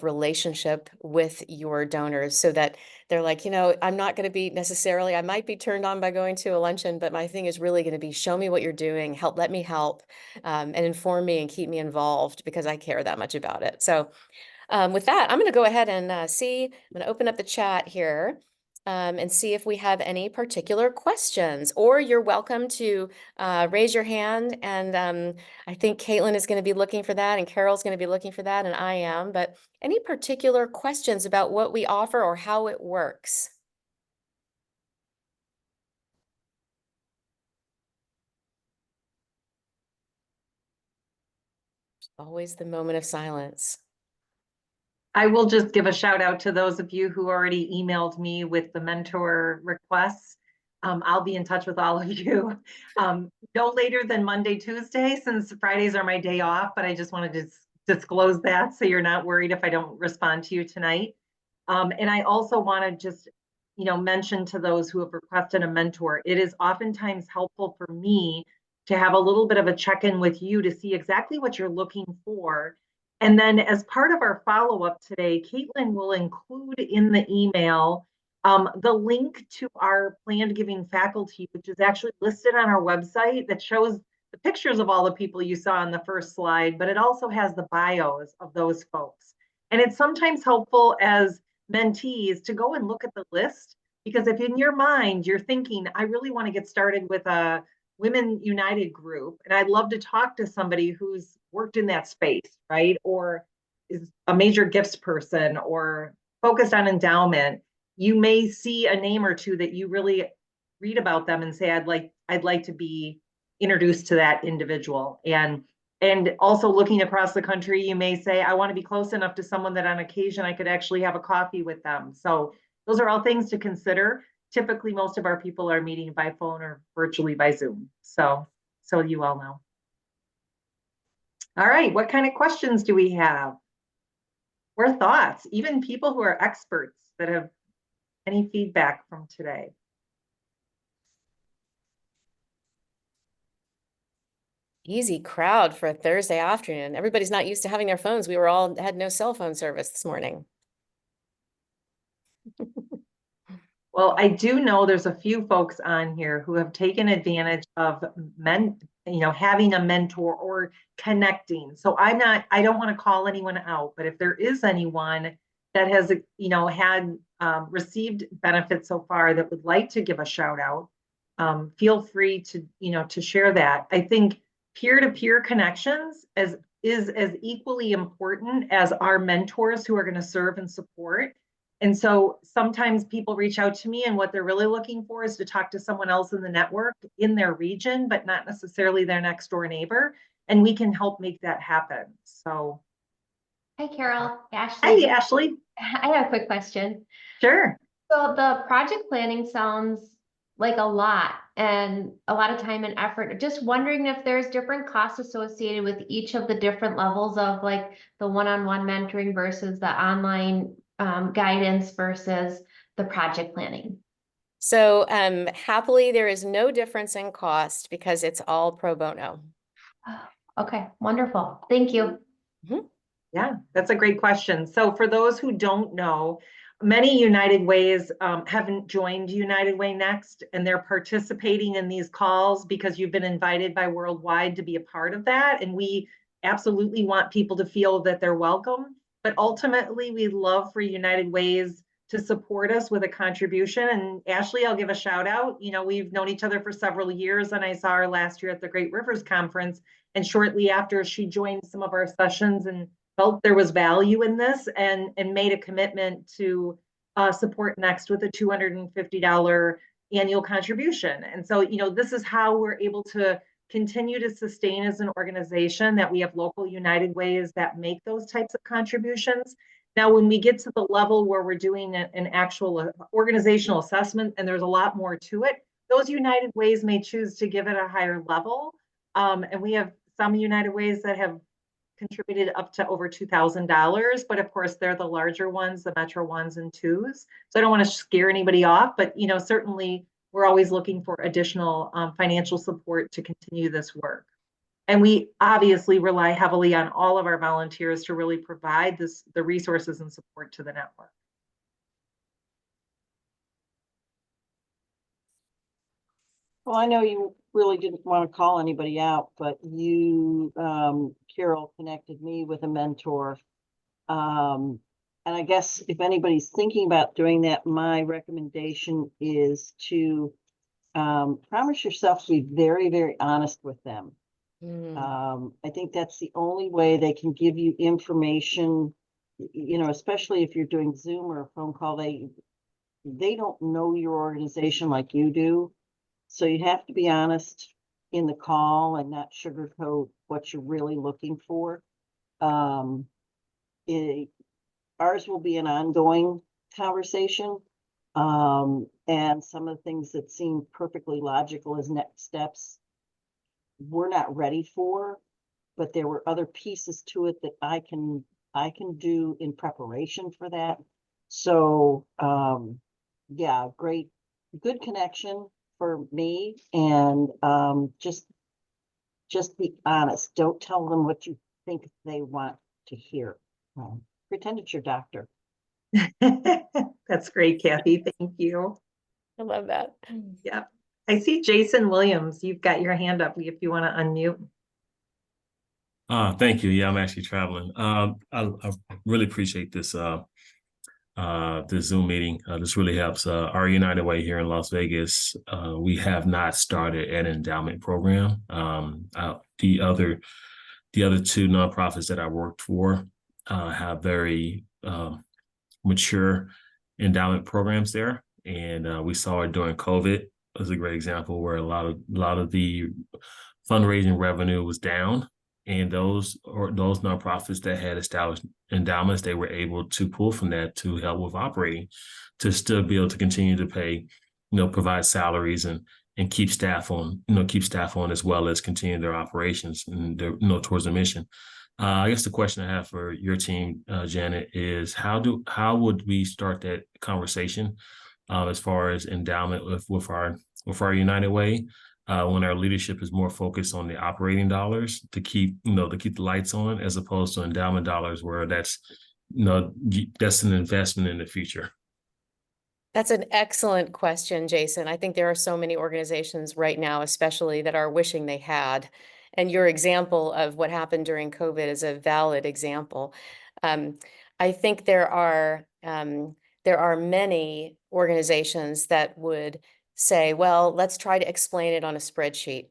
relationship with your donors so that they're like, I'm not going to be necessarily, I might be turned on by going to a luncheon, but my thing is really going to be show me what you're doing, let me help, and inform me and keep me involved because I care that much about it. So with that, I'm going to go ahead and I'm going to open up the chat here and see if we have any particular questions, or you're welcome to raise your hand. And I think Caitlin is going to be looking for that, and Carol's going to be looking for that, and I am. But any particular questions about what we offer or how it works? Always the moment of silence. I will just give a shout out to those of you who already emailed me with the mentor requests. I'll be in touch with all of you no later than Monday, Tuesday, since Fridays are my day off, but I just wanted to disclose that so you're not worried if I don't respond to you tonight. And I also want to just, mention to those who have requested a mentor, it is oftentimes helpful for me to have a little bit of a check-in with you to see exactly what you're looking for. And then as part of our follow-up today, Caitlin will include in the email the link to our planned giving faculty, which is actually listed on our website, that shows the pictures of all the people you saw on the first slide, but it also has the bios of those folks. And it's sometimes helpful as mentees to go and look at the list, because if in your mind you're thinking, I really want to get started with a Women United group, and I'd love to talk to somebody who's worked in that space, right? Or is a major gifts person or focused on endowment, you may see a name or two that you really read about them and say, I'd like to be introduced to that individual. And also looking across the country, you may say, I want to be close enough to someone that on occasion I could actually have a coffee with them. So those are all things to consider. Typically, most of our people are meeting by phone or virtually by Zoom. So you all know. All right, what kind of questions do we have? Or thoughts, even people who are experts that have any feedback from today? Easy crowd for a Thursday afternoon. Everybody's not used to having their phones. We had no cell phone service this morning. Well, I do know there's a few folks on here who have taken advantage of having a mentor or connecting. So I don't want to call anyone out, but if there is anyone that has, had received benefits so far that would like to give a shout out, feel free to, to share that. I think peer-to-peer connections is as equally important as our mentors who are going to serve and support. And so sometimes people reach out to me, and what they're really looking for is to talk to someone else in the network in their region, but not necessarily their next door neighbor. And we can help make that happen. So. Hi, Carol. Ashley. Hi, Ashley. I have a quick question. Sure. So the project planning sounds like a lot and a lot of time and effort. Just wondering if there's different costs associated with each of the different levels of like the one-on-one mentoring versus the online guidance versus the project planning. So happily, there is no difference in cost because it's all pro bono. Okay, wonderful. Thank you. Mm-hmm. Yeah, that's a great question. So for those who don't know, many United Ways haven't joined United Way Next, and they're participating in these calls because you've been invited by Worldwide to be a part of that. And we absolutely want people to feel that they're welcome. But ultimately, we love for United Ways to support us with a contribution. And Ashley, I'll give a shout out. You know, we've known each other for several years, and I saw her last year at the Great Rivers Conference. And shortly after, she joined some of our sessions and felt there was value in this and made a commitment to support Next with a $250 annual contribution. And so, you know, this is how we're able to continue to sustain as an organization, that we have local United Ways that make those types of contributions. Now, when we get to the level where we're doing an actual organizational assessment, and there's a lot more to it, those United Ways may choose to give it a higher level. And we have some United Ways that have contributed up to over $2,000, but of course they're the larger ones, the Metro ones and twos. So I don't want to scare anybody off, but you know, certainly we're always looking for additional financial support to continue this work. And we obviously rely heavily on all of our volunteers to really provide the resources and support to the network. Well, I know you really didn't want to call anybody out, but you, Carol, connected me with a mentor. And I guess if anybody's thinking about doing that, my recommendation is to promise yourself to be very, very honest with them. I think that's the only way they can give you information, you know, especially if you're doing Zoom or a phone call. They don't know your organization like you do. So you have to be honest in the call and not sugarcoat what you're really looking for. Ours will be an ongoing conversation. And some of the things that seem perfectly logical as next steps, we're not ready for, but there were other pieces to it that I can do in preparation for that. So, yeah, good connection for me. And just be honest. Don't tell them what you think they want to hear. Pretend it's your doctor. That's great, Kathy. Thank you. I love that. Yeah. I see Jason Williams. You've got your hand up if you want to unmute. Thank you. Yeah, I'm actually traveling. I really appreciate this this Zoom meeting. This really helps. Our United Way here in Las Vegas, we have not started an endowment program. The other two nonprofits that I worked for have very mature endowment programs there, and we saw it during COVID. It was a great example where a lot of the fundraising revenue was down. And those nonprofits that had established endowments, they were able to pull from that to help with operating, to still be able to continue to pay, provide salaries and keep staff on, as well as continue their operations and their, towards the mission. I guess the question I have for your team, Janet, is how would we start that conversation as far as endowment with our United Way? When our leadership is more focused on the operating dollars to keep the lights on, as opposed to endowment dollars where that's an investment in the future. That's an excellent question, Jason. I think there are so many organizations right now, especially that are wishing they had. And your example of what happened during COVID is a valid example. I think there are many organizations that would say, well, let's try to explain it on a spreadsheet,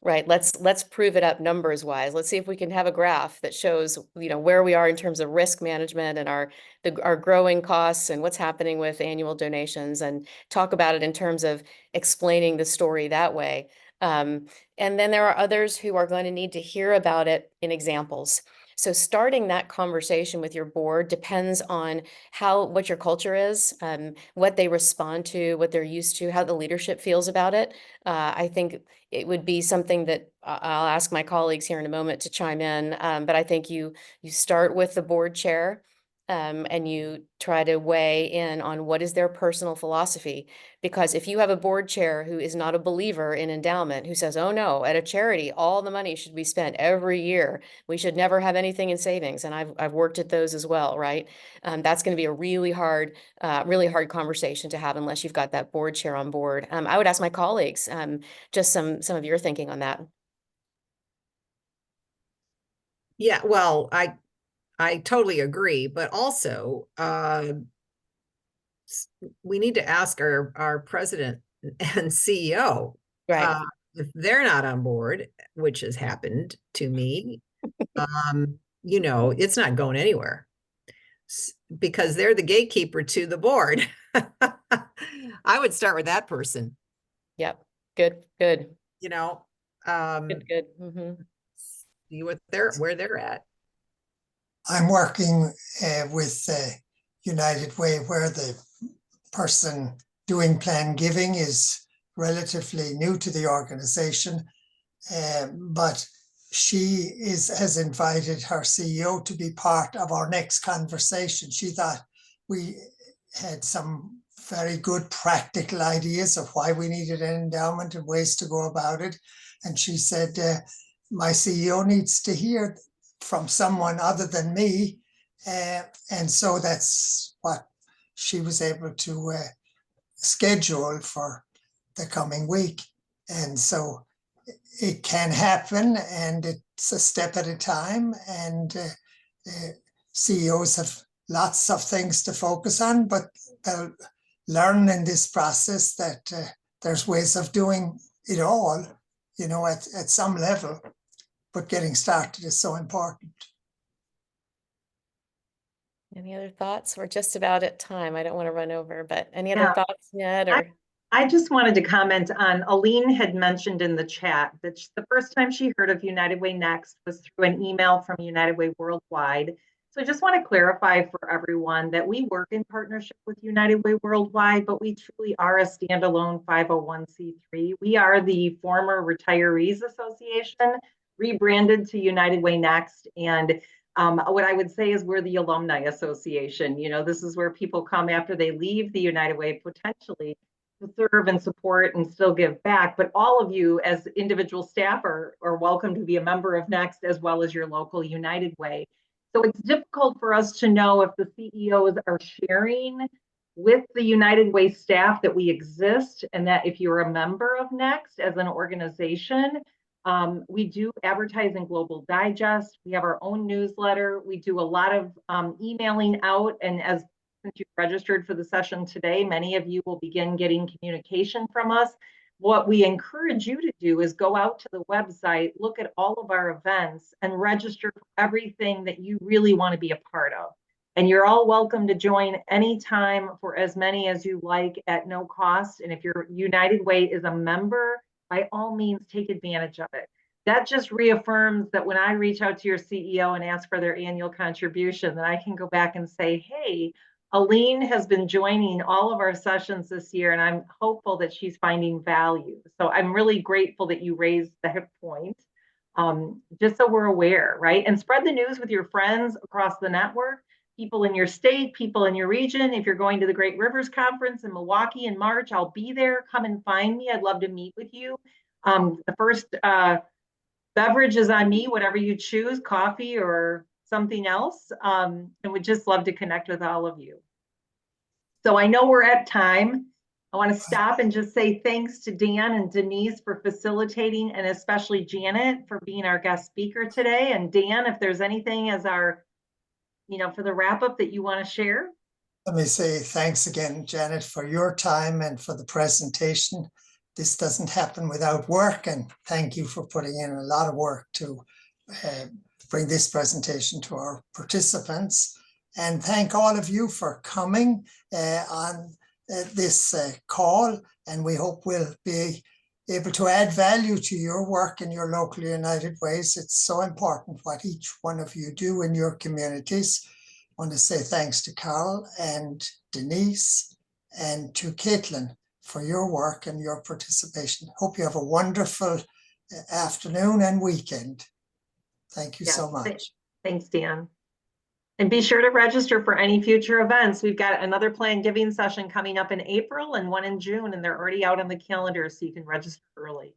right? Let's prove it up numbers wise. Let's see if we can have a graph that shows, where we are in terms of risk management and our growing costs and what's happening with annual donations, and talk about it in terms of explaining the story that way. And then there are others who are going to need to hear about it in examples. So starting that conversation with your board depends on what your culture is, what they respond to, what they're used to, how the leadership feels about it. I think it would be something that I'll ask my colleagues here in a moment to chime in. But I think you start with the board chair and you try to weigh in on what is their personal philosophy. Because if you have a board chair who is not a believer in endowment, who says, oh no, at a charity, all the money should be spent every year. We should never have anything in savings. And I've worked at those as well, right? That's going to be a really hard conversation to have unless you've got that board chair on board. I would ask my colleagues, just some of your thinking on that. Yeah, well, I totally agree, but also we need to ask our president and CEO Right. if they're not on board, which has happened to me. You know, it's not going anywhere because they're the gatekeeper to the board. I would start with that person. Yep. Good. You know, Good. Mm-hmm. see where they're at. I'm working with United Way, where the person doing plan giving is relatively new to the organization, but she has invited her CEO to be part of our next conversation. She thought we had some very good practical ideas of why we needed an endowment and ways to go about it. And she said, my CEO needs to hear from someone other than me. And so that's what she was able to schedule for the coming week. And so it can happen, and it's a step at a time. And CEOs have lots of things to focus on, but they'll learn in this process that there's ways of doing it all, you know, at some level. But getting started is so important. Any other thoughts? We're just about at time. I don't want to run over, but any other Yeah. thoughts, Ned? Or I just wanted to comment on, Aline had mentioned in the chat that the first time she heard of United Way Next was through an email from United Way Worldwide. So I just want to clarify for everyone that we work in partnership with United Way Worldwide, but we truly are a standalone 501c3. We are the former Retirees Association, rebranded to United Way Next. And what I would say is we're the Alumni Association. You know, this is where people come after they leave the United Way potentially to serve and support and still give back. But all of you as individual staff are welcome to be a member of Next, as well as your local United Way. So it's difficult for us to know if the CEOs are sharing with the United Way staff that we exist, and that if you're a member of Next as an organization, we do advertise in Global Digest. We have our own newsletter. We do a lot of emailing out, and since you've registered for the session today, many of you will begin getting communication from us. What we encourage you to do is go out to the website, look at all of our events, and register for everything that you really want to be a part of. And you're all welcome to join anytime for as many as you like at no cost. And if your United Way is a member, by all means, take advantage of it. That just reaffirms that when I reach out to your CEO and ask for their annual contribution, then I can go back and say, hey, Aline has been joining all of our sessions this year, and I'm hopeful that she's finding value. So I'm really grateful that you raised that point, just so we're aware, right? And spread the news with your friends across the network, people in your state, people in your region. If you're going to the Great Rivers Conference in Milwaukee in March, I'll be there. Come and find me. I'd love to meet with you. The first beverage is on me, whatever you choose, coffee or something else, and would just love to connect with all of you. So I know we're at time. I want to stop and just say thanks to Dan and Denise for facilitating, and especially Janet for being our guest speaker today. And Dan, if there's anything as our, for the wrap up that you want to share. Let me say thanks again, Janet, for your time and for the presentation. This doesn't happen without work, and thank you for putting in a lot of work to bring this presentation to our participants. And thank all of you for coming on this call, and we hope we'll be able to add value to your work in your local United Ways. It's so important what each one of you do in your communities. I want to say thanks to Carol and Denise and to Caitlin for your work and your participation. Hope you have a wonderful afternoon and weekend. Thank you so much. Thanks, Dan. And be sure to register for any future events. We've got another planned giving session coming up in April and one in June, and they're already out on the calendar, so you can register early.